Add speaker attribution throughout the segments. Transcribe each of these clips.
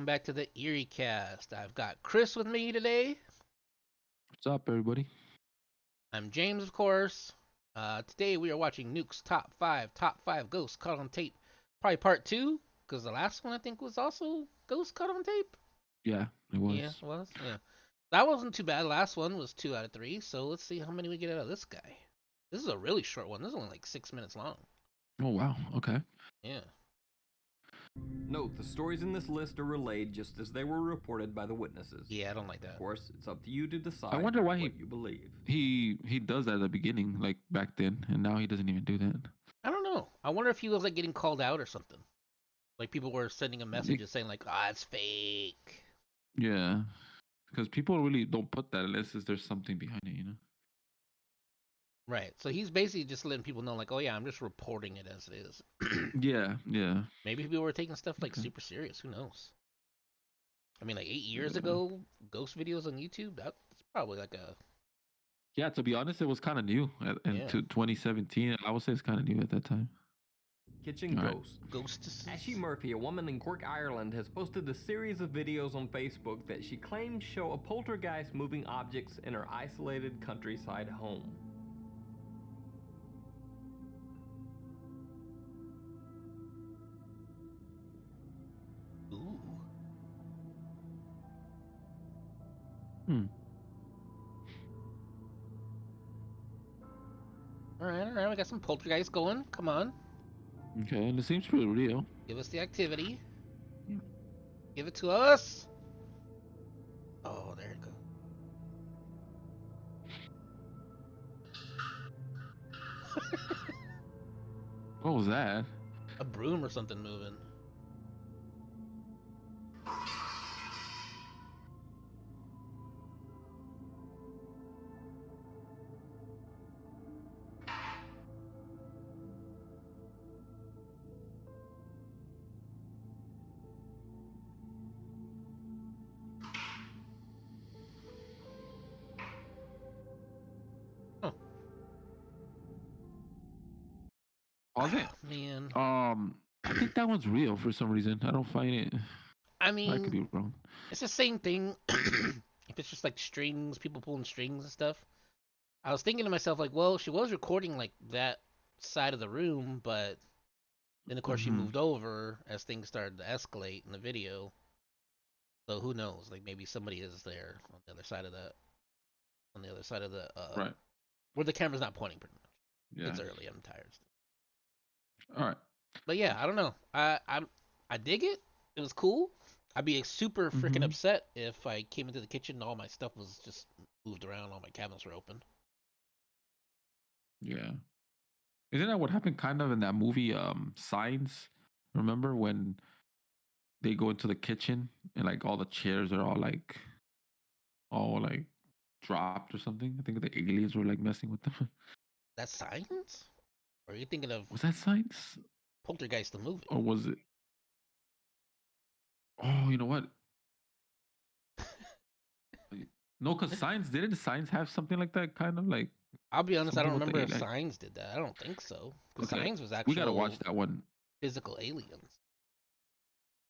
Speaker 1: back to the Eerie cast. I've got Chris with me today.
Speaker 2: What's up, everybody?
Speaker 1: I'm James, of course. Today we are watching Nuke's top five ghosts caught on tape. Probably part two, because the last one I think was also ghosts caught on tape.
Speaker 2: Yeah, it
Speaker 1: Yeah,
Speaker 2: was.
Speaker 1: it was. Yeah, that wasn't too bad. Last one was 2 out of 3. So let's see how many we get out of this guy. This is a really short one. This is only like 6 minutes long.
Speaker 2: Oh wow. Okay.
Speaker 1: Yeah.
Speaker 3: Note, the stories in this list are relayed just as they were reported by the witnesses.
Speaker 1: Yeah, I don't like
Speaker 3: Of
Speaker 1: that.
Speaker 3: course, it's up to you to decide
Speaker 2: I wonder why
Speaker 3: what you believe.
Speaker 2: he does that at the beginning, like back then, and now he doesn't even do that.
Speaker 1: I don't know. I wonder if he was like getting called out or something. Like people were sending him
Speaker 2: It,
Speaker 1: messages saying like, "Ah, it's fake."
Speaker 2: yeah, because people really don't put that unless there's something behind it, you know.
Speaker 1: Right. So he's basically just letting people know, like, oh yeah, I'm just reporting it as it is.
Speaker 2: Yeah, yeah.
Speaker 1: Maybe people were taking stuff like
Speaker 2: Okay.
Speaker 1: super serious. Who knows? I mean, like 8 years
Speaker 2: Yeah.
Speaker 1: ago, ghost videos on YouTube. That's probably like a
Speaker 2: Yeah. To be honest, it was kind of new in
Speaker 1: yeah
Speaker 2: 2017. I would say it's kind of new at that time.
Speaker 3: Kitchen
Speaker 2: All right.
Speaker 3: Ghost.
Speaker 1: ghosts.
Speaker 3: Ashley Murphy, a woman in Cork, Ireland, has posted a series of videos on Facebook that she claims show a poltergeist moving objects in her isolated countryside home.
Speaker 1: Ooh.
Speaker 2: Hmm.
Speaker 1: All right. We got some poltergeist going. Come on,
Speaker 2: Okay, and it seems pretty real.
Speaker 1: give us the activity.
Speaker 2: Hmm.
Speaker 1: Give it to us. Oh, there it goes.
Speaker 2: What was that?
Speaker 1: A broom or something moving. Oh,
Speaker 2: Was it?
Speaker 1: man.
Speaker 2: I think that one's real for some reason. I don't find it.
Speaker 1: I
Speaker 2: I could
Speaker 1: mean,
Speaker 2: be wrong.
Speaker 1: it's the same thing. If it's just like strings, people pulling strings and stuff. I was thinking to myself, like, well, she was recording like that side of the room, but then of course she
Speaker 2: Mm-hmm.
Speaker 1: moved over as things started to escalate in the video. So who knows? Like maybe somebody is there on the other side of the
Speaker 2: Right.
Speaker 1: where the camera's not pointing. Pretty much.
Speaker 2: Yeah.
Speaker 1: It's early. I'm tired.
Speaker 2: All right.
Speaker 1: But yeah, I don't know. I dig it. It was cool. I'd be super freaking
Speaker 2: Mm-hmm.
Speaker 1: upset if I came into the kitchen and all my stuff was just moved around, all my cabinets were open.
Speaker 2: Yeah. Isn't that what happened kind of in that movie Signs? Remember when they go into the kitchen and like all the chairs are all like dropped or something? I think the aliens were like messing with them.
Speaker 1: That's science? Or are you thinking of
Speaker 2: Was that Signs?
Speaker 1: Poltergeist the movie?
Speaker 2: Or was it Oh, you know what? No, because Signs didn't Signs have something like that kind of like
Speaker 1: I'll be honest, I don't
Speaker 2: something with
Speaker 1: remember
Speaker 2: the
Speaker 1: if
Speaker 2: like
Speaker 1: Signs did that. I don't think so. Because
Speaker 2: okay.
Speaker 1: Signs was
Speaker 2: We gotta watch
Speaker 1: actual
Speaker 2: that one.
Speaker 1: physical aliens.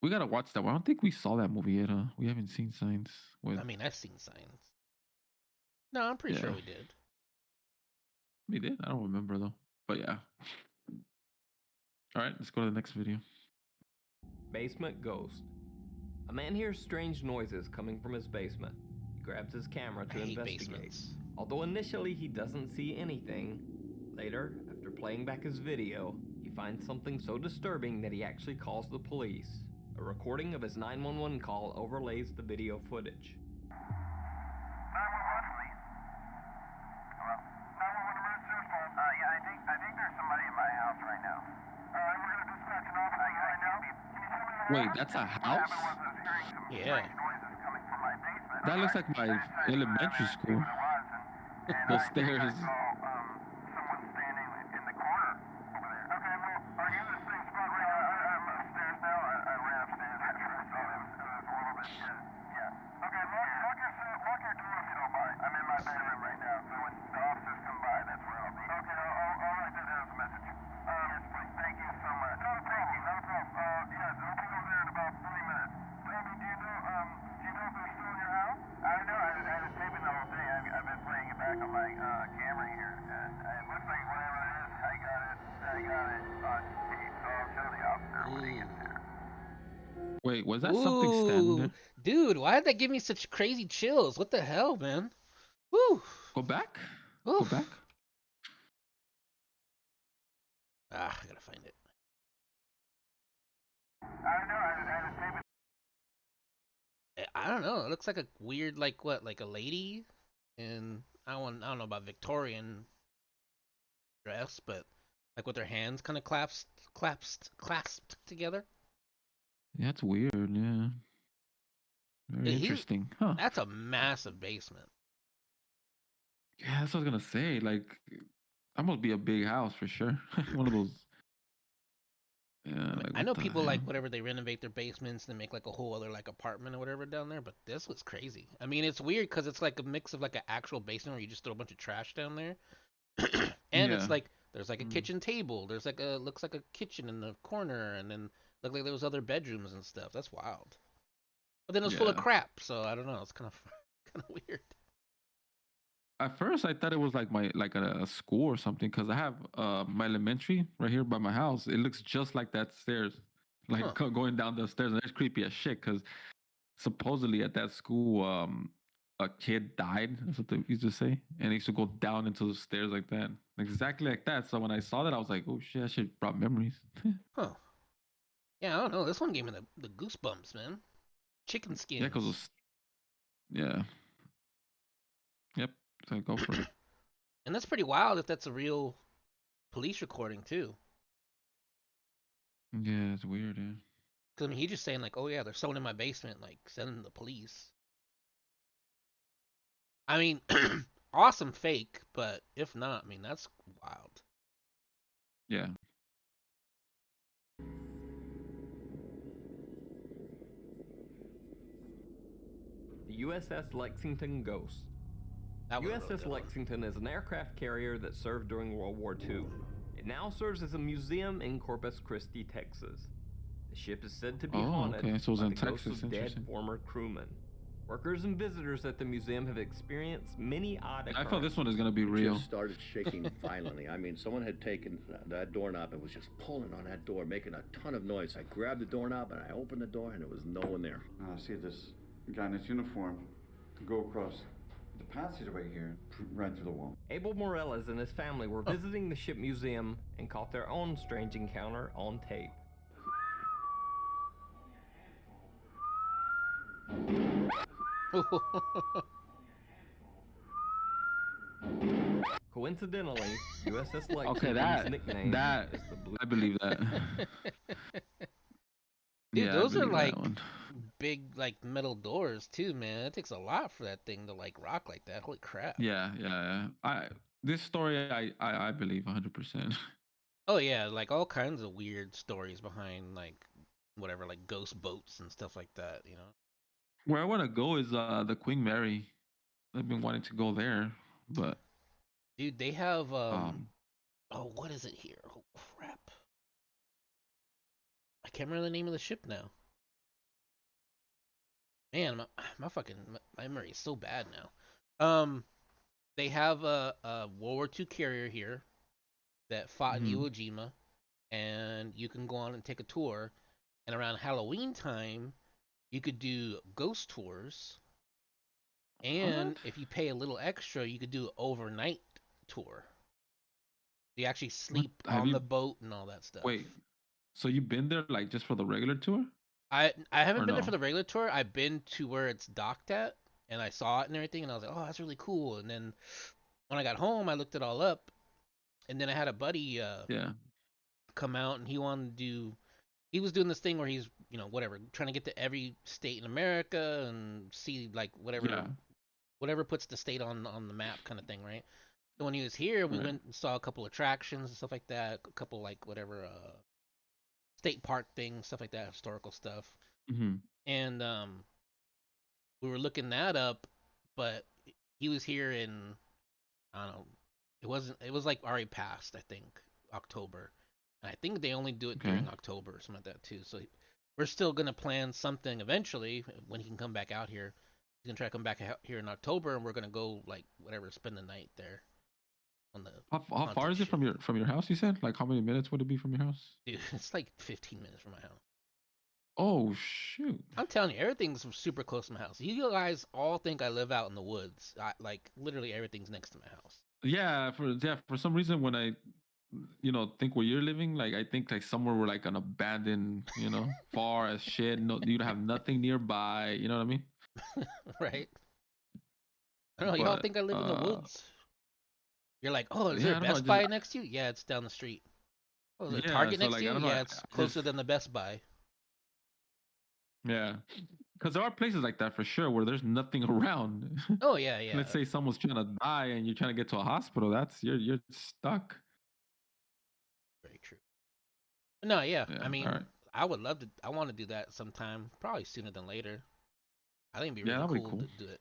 Speaker 2: We gotta watch that one. I don't think we saw that movie yet, huh? We haven't seen Signs with
Speaker 1: I mean, I've seen Signs. No, I'm pretty sure
Speaker 2: yeah.
Speaker 1: we did.
Speaker 2: We did. I don't remember though. But yeah. All right, let's go to the next video.
Speaker 3: Basement Ghost. A man hears strange noises coming from his basement. He grabs his camera
Speaker 1: I
Speaker 3: to
Speaker 1: hate
Speaker 3: investigate.
Speaker 1: basements.
Speaker 3: Although initially he doesn't see anything, later, after playing back his video, he finds something so disturbing that he actually calls the police. A recording of his 911 call overlays the video footage.
Speaker 4: 911, please. Hello? 911 emergency response. Yeah, I think there's somebody in my house right now. Alright, we're gonna dispatch an officer right now. Can you tell me what
Speaker 2: Wait,
Speaker 4: happened?
Speaker 2: that's a
Speaker 4: What happened
Speaker 2: house?
Speaker 4: was I was hearing some
Speaker 1: Yeah.
Speaker 4: strange noises coming from my basement.
Speaker 2: That looks
Speaker 4: Alright?
Speaker 2: like
Speaker 4: I
Speaker 2: my
Speaker 4: decided to go down there
Speaker 2: elementary
Speaker 4: and see
Speaker 2: school.
Speaker 4: what it was, and
Speaker 2: The
Speaker 4: I think I
Speaker 2: stairs.
Speaker 4: saw someone standing in the corner over there. Okay, well, are you in the same spot right now? I'm upstairs now. I ran upstairs after I saw it. It was a little bit, yeah. Okay, lock your door if you don't mind. I'm in my bedroom right now, so when the officers come by, that's where I'll be. Okay, I'll write that down as a message. Yes, please. Thank you so much. Not a problem, not a problem. Yeah, I'll be over there in about 3 minutes. Amy, do you
Speaker 2: Wait, was that something standing
Speaker 1: Ooh,
Speaker 2: there?
Speaker 1: dude, why did that give me such crazy chills? What the hell, man? Woo,
Speaker 2: Go back. Go
Speaker 1: oof.
Speaker 2: back.
Speaker 1: Ah, I gotta find it.
Speaker 4: I don't know. I was maybe
Speaker 1: I don't know. It looks like a weird, like what, like a lady, and I don't know about Victorian dress, but like with their hands kind of clasped together.
Speaker 2: Yeah, that's weird. Yeah, very
Speaker 1: He's
Speaker 2: interesting. Huh?
Speaker 1: That's a massive basement.
Speaker 2: Yeah, that's what I was gonna say. Like, that must be a big house for sure. One of those. Yeah,
Speaker 1: I mean,
Speaker 2: like
Speaker 1: I
Speaker 2: what
Speaker 1: know
Speaker 2: the
Speaker 1: people
Speaker 2: hell?
Speaker 1: like whatever they renovate their basements and make like a whole other like apartment or whatever down there, but this was crazy. I mean, it's weird because it's like a mix of like an actual basement where you just throw a bunch of trash down there, and it's
Speaker 2: Yeah.
Speaker 1: like there's like a
Speaker 2: Mm.
Speaker 1: kitchen table. There's like a looks like a kitchen in the corner, and then look like there was other bedrooms and stuff. That's wild. But then it was full of
Speaker 2: Yeah.
Speaker 1: crap, so I don't know. It's kind of kind of weird.
Speaker 2: At first, I thought it was like a school or something because I have my elementary right here by my house. It looks just like that stairs, like
Speaker 1: Huh?
Speaker 2: going down the stairs, and it's creepy as shit. Because supposedly at that school, a kid died. That's what they used to say, and he used to go down into the stairs like that, exactly like that. So when I saw that, I was like, "Oh shit, that shit brought memories."
Speaker 1: Huh? Yeah, I don't know. This one gave me the goosebumps, man. Chicken
Speaker 2: Yeah,
Speaker 1: skins.
Speaker 2: yeah, yep. So go for it.
Speaker 1: And that's pretty wild if that's a real police recording too.
Speaker 2: Yeah, it's weird. Yeah.
Speaker 1: Cause I mean, he just saying like, "Oh yeah, there's someone in my basement," like sending the police. I mean, awesome fake, but if not, I mean that's wild.
Speaker 2: Yeah.
Speaker 3: The USS Lexington Ghost.
Speaker 1: That was a really
Speaker 3: USS
Speaker 1: good one.
Speaker 3: Lexington is an aircraft carrier that served during World War II. It now serves as a museum in Corpus Christi, Texas. The ship is said to be
Speaker 2: Oh,
Speaker 3: haunted
Speaker 2: okay. So it was
Speaker 3: by
Speaker 2: in
Speaker 3: the ghosts
Speaker 2: Texas.
Speaker 3: of dead
Speaker 2: Interesting.
Speaker 3: former crewmen. Workers and visitors at the museum have experienced many odd
Speaker 2: I felt this
Speaker 3: occurrences.
Speaker 2: one is gonna be
Speaker 5: It
Speaker 2: real.
Speaker 5: just started shaking violently. I mean, someone had taken that doorknob and was just pulling on that door, making a ton of noise. I grabbed the doorknob and I opened the door, and there was no one there.
Speaker 6: I see this guy in his uniform go across the passageway here, right through the wall.
Speaker 3: Abel Morales and his family were visiting the ship museum and caught their own strange encounter on tape. Coincidentally, USS
Speaker 2: Okay,
Speaker 3: Lexington's nickname
Speaker 2: that
Speaker 3: is the Blue.
Speaker 2: I believe that.
Speaker 1: Dude,
Speaker 2: Yeah, I
Speaker 1: those are
Speaker 2: believe that
Speaker 1: like
Speaker 2: one.
Speaker 1: big like metal doors too, man. It takes a lot for that thing to like rock like that. Holy crap.
Speaker 2: Yeah, yeah, yeah. This story I believe 100%.
Speaker 1: Oh yeah, like all kinds of weird stories behind like whatever, like ghost boats and stuff like that, you know.
Speaker 2: Where I want to go is the Queen Mary. I've been wanting to go there, but
Speaker 1: Dude, they have
Speaker 2: um
Speaker 1: oh, what is it here? Oh crap. I can't remember the name of the ship now. Man, my fucking memory is so bad now. They have a World War II carrier here that fought in
Speaker 2: mhm.
Speaker 1: Iwo Jima, and you can go on and take a tour. And around Halloween time, you could do ghost tours, and
Speaker 2: What?
Speaker 1: if you pay a little extra, you could do an overnight tour. You actually
Speaker 2: What
Speaker 1: sleep
Speaker 2: have
Speaker 1: on
Speaker 2: you
Speaker 1: the boat and all that stuff.
Speaker 2: wait. So you've been there like just for the regular tour
Speaker 1: I haven't
Speaker 2: or
Speaker 1: been there for
Speaker 2: no?
Speaker 1: the regular tour. I've been to where it's docked at, and I saw it and everything, and I was like, oh, that's really cool. And then when I got home, I looked it all up, and then I had a buddy
Speaker 2: Yeah.
Speaker 1: come out, and he wanted to do. He was doing this thing where he's, you know, whatever, trying to get to every state in America and see like
Speaker 2: Yeah.
Speaker 1: whatever puts the state on the map kind of thing, right? So when he was here, we
Speaker 2: Right.
Speaker 1: went and saw a couple attractions and stuff like that, a couple like whatever state park things, stuff like that, historical stuff.
Speaker 2: Mhm.
Speaker 1: And we were looking that up, but he was here in, I don't know, it was like already past, I think, October. And I think they only do it
Speaker 2: Okay.
Speaker 1: during October or something like that too. So we're still gonna plan something eventually when he can come back out here. He's gonna try to come back out here in October, and we're gonna go like whatever, spend the night there on the
Speaker 2: How far
Speaker 1: haunted
Speaker 2: is it
Speaker 1: ship.
Speaker 2: from your house? You said like how many minutes would it be from your house?
Speaker 1: Dude, it's like 15 minutes from my house.
Speaker 2: Oh shoot.
Speaker 1: I'm telling you, everything's super close to my house. You guys all think I live out in the woods. Like literally everything's next to my house.
Speaker 2: For some reason when I think where you're living, like I think like somewhere where like an abandoned, far as shit. No, you have nothing nearby. You know what I mean?
Speaker 1: Right? I don't know. Y'all
Speaker 2: But
Speaker 1: think I live in the woods? You're like, oh, is there
Speaker 2: yeah,
Speaker 1: a
Speaker 2: I don't know.
Speaker 1: Best Buy next to you? Yeah, it's down the street. Oh, is there a
Speaker 2: Yeah,
Speaker 1: Target
Speaker 2: so
Speaker 1: next
Speaker 2: like
Speaker 1: to
Speaker 2: I
Speaker 1: you?
Speaker 2: don't know.
Speaker 1: Yeah, it's
Speaker 2: I
Speaker 1: closer
Speaker 2: just
Speaker 1: than the Best Buy.
Speaker 2: yeah, because there are places like that for sure where there's nothing around.
Speaker 1: Oh yeah, yeah.
Speaker 2: Let's say someone's trying to die and you're trying to get to a hospital. That's you're stuck.
Speaker 1: Very true. No, yeah.
Speaker 2: Yeah.
Speaker 1: I
Speaker 2: All
Speaker 1: mean,
Speaker 2: right.
Speaker 1: I would love to. I want to do that sometime. Probably sooner than later. I think it'd be
Speaker 2: Yeah,
Speaker 1: really
Speaker 2: that'll be
Speaker 1: cool
Speaker 2: cool.
Speaker 1: to do it.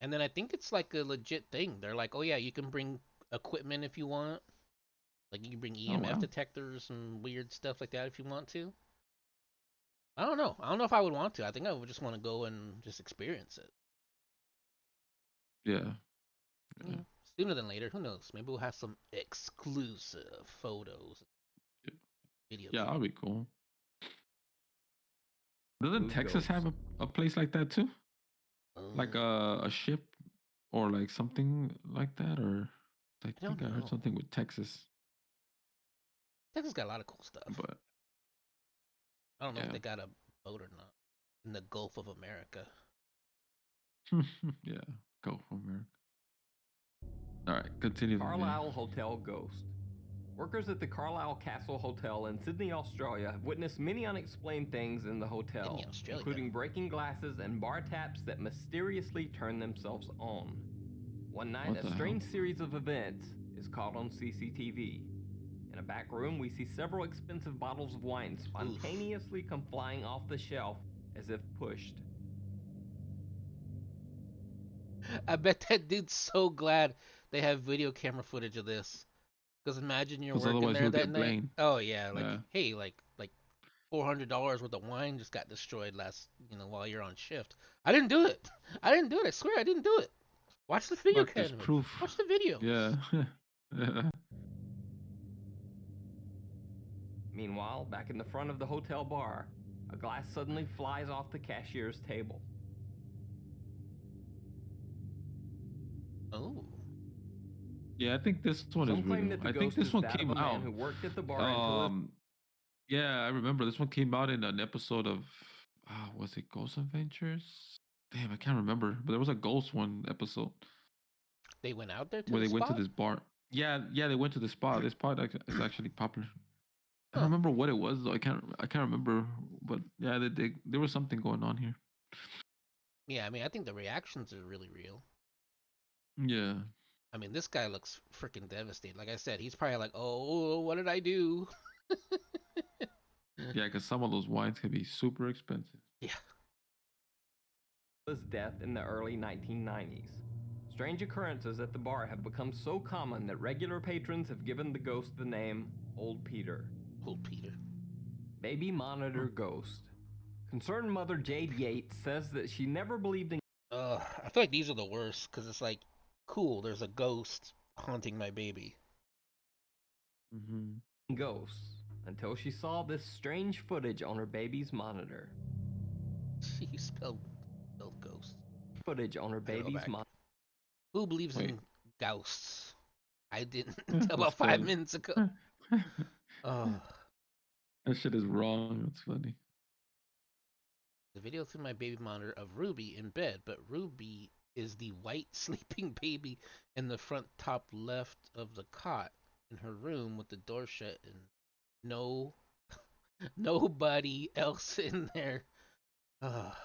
Speaker 1: And then I think it's like a legit thing. They're like, oh yeah, you can bring equipment if you want. Like you can bring
Speaker 2: Oh
Speaker 1: EMF
Speaker 2: wow.
Speaker 1: detectors and weird stuff like that if you want to. I don't know. I don't know if I would want to. I think I would just want to go and just experience it.
Speaker 2: Yeah.
Speaker 1: You
Speaker 2: Yeah.
Speaker 1: know, sooner than later. Who knows? Maybe we'll have some exclusive photos, video
Speaker 2: Yeah,
Speaker 1: clips.
Speaker 2: that'll be cool. Doesn't
Speaker 3: Who
Speaker 2: Texas
Speaker 3: ghosts?
Speaker 2: have a place like that too? Like
Speaker 1: I
Speaker 2: a ship or like something like that? Or I
Speaker 1: don't
Speaker 2: think I heard
Speaker 1: know.
Speaker 2: something with Texas.
Speaker 1: Texas got a lot of cool stuff.
Speaker 2: But
Speaker 1: I don't know if
Speaker 2: yeah.
Speaker 1: they got a boat or not in the Gulf of America.
Speaker 2: Yeah. Go from America. All right, continue the video.
Speaker 3: Carlisle Hotel Ghost. Workers at the Carlisle Castle Hotel in Sydney, Australia have witnessed many unexplained things in the hotel,
Speaker 1: Sydney, Australia.
Speaker 3: including breaking glasses and bar taps that mysteriously turn themselves on. One night,
Speaker 2: What
Speaker 3: a
Speaker 2: the hell?
Speaker 3: strange series of events is caught on CCTV. In a back room, we see several expensive bottles of wine spontaneously come flying off the shelf as if pushed.
Speaker 1: I bet that dude's so glad they have video camera footage of this. Because imagine you're
Speaker 2: Because
Speaker 1: working
Speaker 2: otherwise
Speaker 1: there
Speaker 2: he'll
Speaker 1: that
Speaker 2: get
Speaker 1: night.
Speaker 2: blamed.
Speaker 1: Oh yeah, like
Speaker 2: Yeah.
Speaker 1: hey, like $400 worth of wine just got destroyed while you're on shift. I didn't do it. I didn't do it. I swear I didn't do it. Watch the video
Speaker 2: Look, there's
Speaker 1: camera.
Speaker 2: proof.
Speaker 1: Watch the videos.
Speaker 2: Yeah. Yeah.
Speaker 3: Meanwhile, back in the front of the hotel bar, a glass suddenly flies off the cashier's table.
Speaker 1: Oh.
Speaker 2: Yeah, I think this one is
Speaker 3: Some claim
Speaker 2: real.
Speaker 3: that the
Speaker 2: I think
Speaker 3: ghost
Speaker 2: this
Speaker 3: is
Speaker 2: one
Speaker 3: that of
Speaker 2: came
Speaker 3: a man
Speaker 2: out.
Speaker 3: who worked at the bar until his
Speaker 2: Yeah, I remember this one came out in an episode of was it Ghost Adventures? Damn, I can't remember. But there was a ghost one episode
Speaker 1: They went out there to
Speaker 2: where
Speaker 1: the
Speaker 2: they went to
Speaker 1: spot?
Speaker 2: this bar. Yeah, they went to the spot. This spot is actually popular. I
Speaker 1: Huh.
Speaker 2: don't remember what it was though. I can't remember. But yeah, there was something going on here.
Speaker 1: Yeah, I mean, I think the reactions are really real.
Speaker 2: Yeah.
Speaker 1: I mean, this guy looks freaking devastated. Like I said, he's probably like, "Oh, what did I do?"
Speaker 2: Yeah, because some of those wines can be super expensive.
Speaker 1: Yeah.
Speaker 3: death in the early 1990s. Strange occurrences at the bar have become so common that regular patrons have given the ghost the name Old Peter.
Speaker 1: Old Peter.
Speaker 3: Baby monitor ghost. Concerned mother Jade Yates says that she never believed in
Speaker 1: I feel like these are the worst because it's like, cool, there's a ghost haunting my baby.
Speaker 3: ghosts until she saw this strange footage on her baby's monitor.
Speaker 1: You spelled ghost.
Speaker 3: Footage on her baby's monitor.
Speaker 1: Who believes
Speaker 2: Wait.
Speaker 1: in ghosts? I didn't
Speaker 2: Yeah,
Speaker 1: until about
Speaker 2: spell
Speaker 1: 5
Speaker 2: it.
Speaker 1: minutes ago. Oh.
Speaker 2: That shit is wrong. That's funny.
Speaker 1: The video through my baby monitor of Ruby in bed, but Ruby is the white sleeping baby in the front top left of the cot in her room with the door shut and nobody else in there.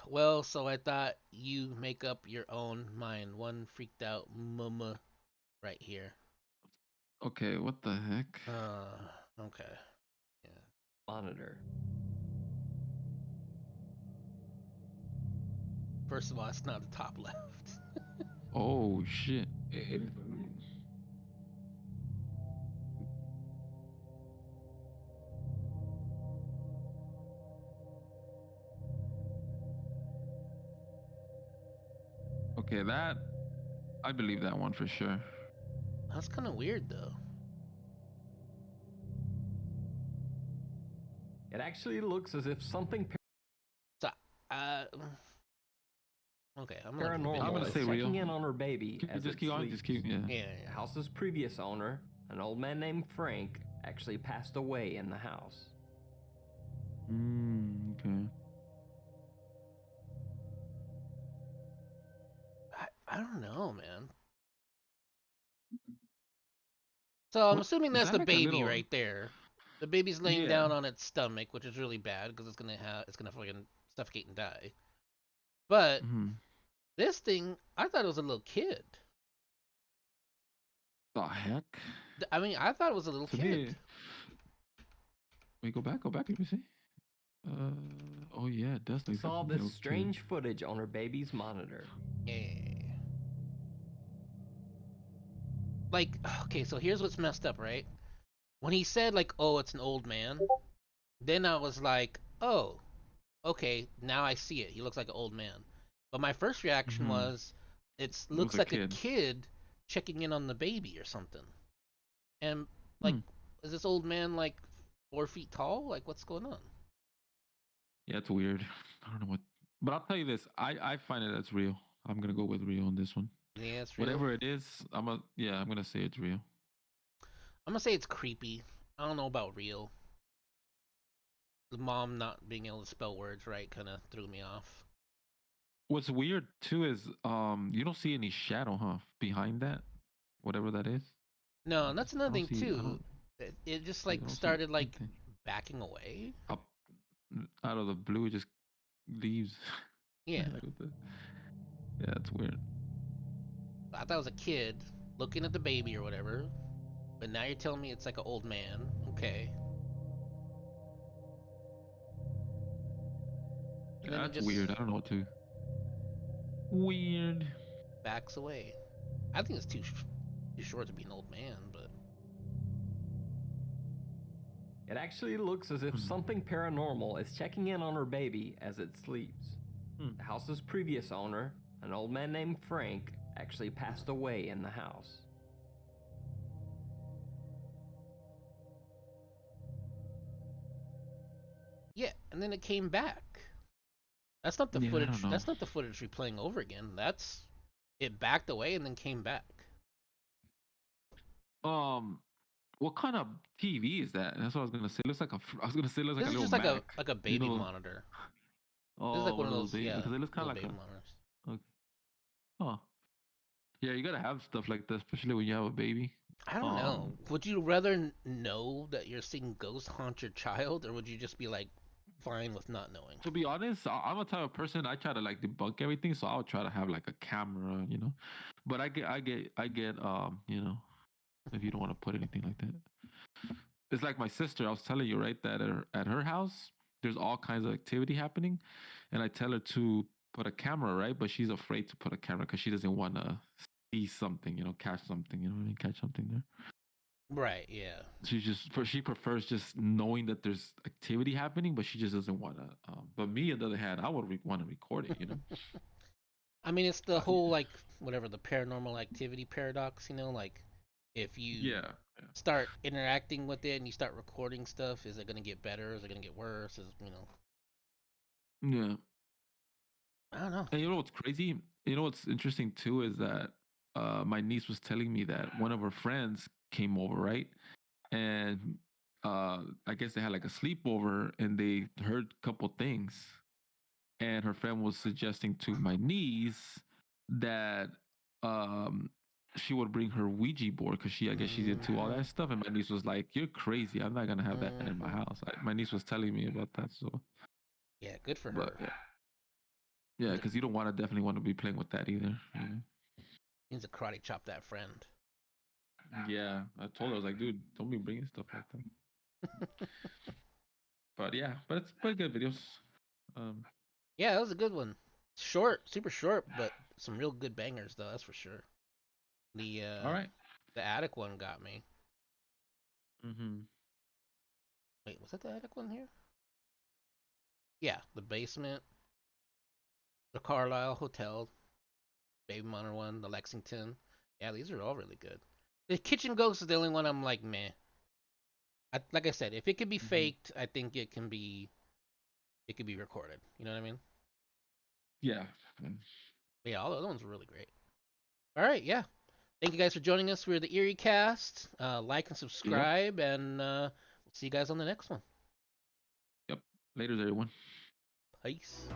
Speaker 1: Well, so I thought you make up your own mind. One freaked out mama right here.
Speaker 2: Okay, what the heck?
Speaker 1: Okay. Yeah.
Speaker 3: Monitor.
Speaker 1: First of all, it's not the top left.
Speaker 2: Oh shit. Okay, that I believe that one for sure.
Speaker 1: That's kind of weird though.
Speaker 3: It actually looks as if something
Speaker 1: Okay, I'm gonna leave it
Speaker 2: I'm
Speaker 3: Paranormal
Speaker 2: gonna
Speaker 3: is
Speaker 2: say
Speaker 3: checking
Speaker 2: real.
Speaker 3: in on her baby as
Speaker 2: Just
Speaker 3: it
Speaker 2: keep on.
Speaker 3: sleeps.
Speaker 2: Just keep. Yeah.
Speaker 1: Yeah,
Speaker 3: The
Speaker 1: yeah.
Speaker 3: house's previous owner, an old man named Frank, actually passed away in the house.
Speaker 2: Okay.
Speaker 1: I don't know, man. So I'm
Speaker 2: What
Speaker 1: assuming
Speaker 2: is
Speaker 1: that's
Speaker 2: that
Speaker 1: the
Speaker 2: like a
Speaker 1: baby
Speaker 2: little?
Speaker 1: right there. The baby's laying
Speaker 2: Yeah.
Speaker 1: down on its stomach, which is really bad because it's gonna fucking suffocate and die. But
Speaker 2: Mm-hmm.
Speaker 1: this thing, I thought it was a little kid.
Speaker 2: The heck?
Speaker 1: I mean, I thought it was a little
Speaker 2: To
Speaker 1: kid.
Speaker 2: me, wait, go back. Go back. Let me see. Oh yeah, it does look like
Speaker 3: Saw
Speaker 2: a
Speaker 3: this
Speaker 2: little
Speaker 3: strange
Speaker 2: kid.
Speaker 3: footage on her baby's monitor.
Speaker 1: Yeah. Like, okay, so here's what's messed up, right? When he said like, "Oh, it's an old man," then I was like, "Oh, okay, now I see it. He looks like an old man." But my first reaction
Speaker 2: Mm-hmm.
Speaker 1: was, it
Speaker 2: It was
Speaker 1: looks
Speaker 2: a
Speaker 1: like a
Speaker 2: kid.
Speaker 1: kid checking in on the baby or something. And like,
Speaker 2: Hmm.
Speaker 1: is this old man like 4 feet tall? Like, what's going on?
Speaker 2: Yeah, it's weird. I don't know what, but I'll tell you this. I find it as real. I'm gonna go with real on this one.
Speaker 1: Yeah, it's real.
Speaker 2: Whatever it is, I'm gonna say it's real.
Speaker 1: I'm gonna say it's creepy. I don't know about real. The mom not being able to spell words right kind of threw me off.
Speaker 2: What's weird too is you don't see any shadow, huh? Behind that, whatever that is.
Speaker 1: No, and that's another
Speaker 2: I don't
Speaker 1: thing
Speaker 2: see. I
Speaker 1: too.
Speaker 2: don't.
Speaker 1: It just
Speaker 2: I
Speaker 1: like
Speaker 2: don't see
Speaker 1: started like
Speaker 2: anything.
Speaker 1: backing away.
Speaker 2: Up out of the blue, it just leaves.
Speaker 1: Yeah,
Speaker 2: Like what the? Yeah, it's weird.
Speaker 1: I thought it was a kid looking at the baby or whatever. But now you're telling me it's like an old man. Okay. And
Speaker 2: Yeah,
Speaker 1: then it
Speaker 2: that's
Speaker 1: just
Speaker 2: weird. I don't know what to. Weird.
Speaker 1: backs away. I think it's too short to be an old man, but
Speaker 3: It actually looks as if
Speaker 2: Hmm.
Speaker 3: something paranormal is checking in on her baby as it sleeps.
Speaker 2: Hmm.
Speaker 3: The house's previous owner, an old man named Frank, actually passed away in the house.
Speaker 1: yeah. And then it came back. That's not the
Speaker 2: Yeah, I don't
Speaker 1: footage.
Speaker 2: know.
Speaker 1: That's not the footage replaying over again. That's it backed away and then came back.
Speaker 2: Um, what kind of TV is that? That's what I was gonna say. It looks like a. I was gonna say it looks like
Speaker 1: This
Speaker 2: a
Speaker 1: is
Speaker 2: little
Speaker 1: just like a
Speaker 2: Mac.
Speaker 1: baby
Speaker 2: You know.
Speaker 1: monitor. This is
Speaker 2: Oh,
Speaker 1: like one
Speaker 2: one
Speaker 1: of
Speaker 2: of those
Speaker 1: those,
Speaker 2: baby
Speaker 1: yeah,
Speaker 2: because it looks kind
Speaker 1: little
Speaker 2: of like
Speaker 1: baby
Speaker 2: a.
Speaker 1: monitors.
Speaker 2: Okay. Oh, yeah. You gotta have stuff like that, especially when you have a baby.
Speaker 1: I don't know.
Speaker 2: Um,
Speaker 1: Would you rather know that you're seeing ghosts haunt your child, or would you just be like fine with not knowing?
Speaker 2: to be honest, I'm a type of person. I try to like debunk everything, so I'll try to have like a camera, you know. But I get. If you don't want to put anything like that. It's like my sister. I was telling you, right, that at her house, there's all kinds of activity happening, and I tell her to put a camera, right, but she's afraid to put a camera because she doesn't want to see something, catch something, what I mean, catch something there.
Speaker 1: Right, yeah.
Speaker 2: She prefers just knowing that there's activity happening, but she just doesn't want to. But me, on the other hand, I would want to record it.
Speaker 1: I mean, it's the
Speaker 2: Uh,
Speaker 1: whole like whatever the paranormal activity paradox, like if you
Speaker 2: yeah,
Speaker 1: start interacting with it and you start recording stuff, is it gonna get better? Is it gonna get worse?
Speaker 2: yeah.
Speaker 1: I don't know.
Speaker 2: And you know what's crazy? You know what's interesting too is that my niece was telling me that one of her friends came over, right? And I guess they had like a sleepover and they heard a couple things. And her friend was suggesting to my niece that um, she would bring her Ouija board because I guess she's into all
Speaker 1: Mm-hmm.
Speaker 2: that stuff. And my niece was like, "You're crazy. I'm not gonna have that in my
Speaker 1: Mm-hmm.
Speaker 2: house." My niece was telling me about that. So,
Speaker 1: Yeah, good for
Speaker 2: but
Speaker 1: her.
Speaker 2: yeah,
Speaker 1: Needs to,
Speaker 2: because you don't want to definitely want to be playing with that either.
Speaker 1: needs to karate chop that friend.
Speaker 2: Yeah, I told her, I was like, dude, don't be bringing stuff like that. But yeah, but it's pretty good videos. Um,
Speaker 1: Yeah, that was a good one. Short, super short, but some real good bangers though. That's for sure. The
Speaker 2: all right.
Speaker 1: the attic one got me.
Speaker 2: Mm-hmm.
Speaker 1: Wait, was that the attic one here? Yeah, the basement, the Carlisle Hotel, Baby Monitor one, the Lexington. Yeah, these are all really good. The Kitchen Ghost is the only one I'm like meh. Like I said, if it could be
Speaker 2: Mm-hmm.
Speaker 1: faked, I think it can be. It could be recorded. You know what I mean?
Speaker 2: Yeah.
Speaker 1: Yeah, all the other ones were really great. All right, yeah. Thank you guys for joining us. We're the Eerie Cast. Like and subscribe, and we'll see you guys on the next one.
Speaker 2: Yep. Later, everyone.
Speaker 1: Peace.